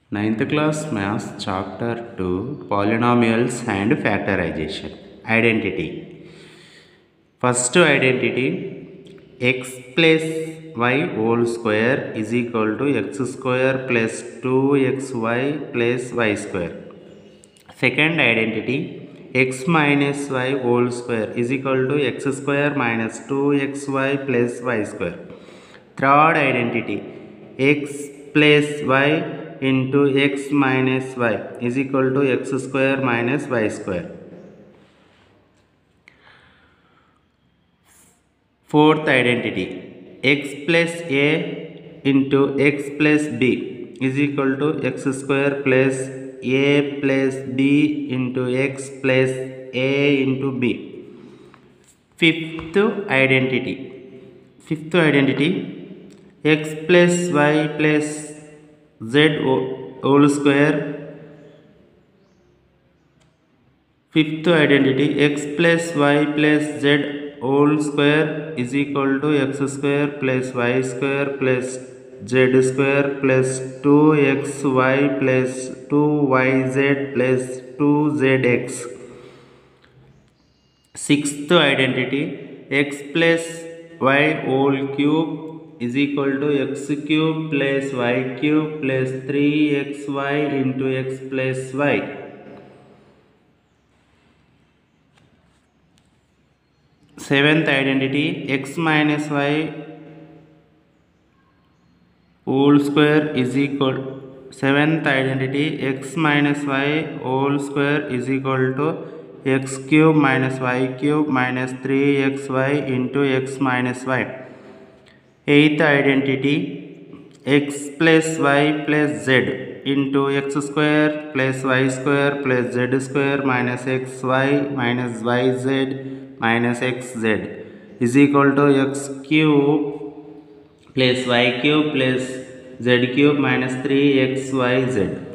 Ninth class Maths Chapter 2 Polynomials and Factorization. Identity. First identity, x plus y whole square is equal to x square plus 2xy plus y square. Second identity, x minus y whole square is equal to x square minus 2xy plus y square. Third identity, x plus y into x minus y is equal to x square minus y square. Fourth identity, x plus a into x plus b is equal to x square plus a plus b into x plus a into b. Fifth identity, x plus y plus z whole square. Fifth identity, x plus y plus z whole square is equal to x square plus y square plus z square plus 2xy plus 2yz plus 2zx. Sixth identity, x plus y whole cube is equal to x cube plus y cube plus 3xy into x plus y. Seventh identity, x minus y whole square is equal. Seventh identity, x minus y whole square is equal to x cube minus y cube minus 3xy into x minus y. Eighth identity, x plus y plus z into x square plus y square plus z square minus xy minus yz minus xz is equal to x cube plus y cube plus z cube minus 3xyz.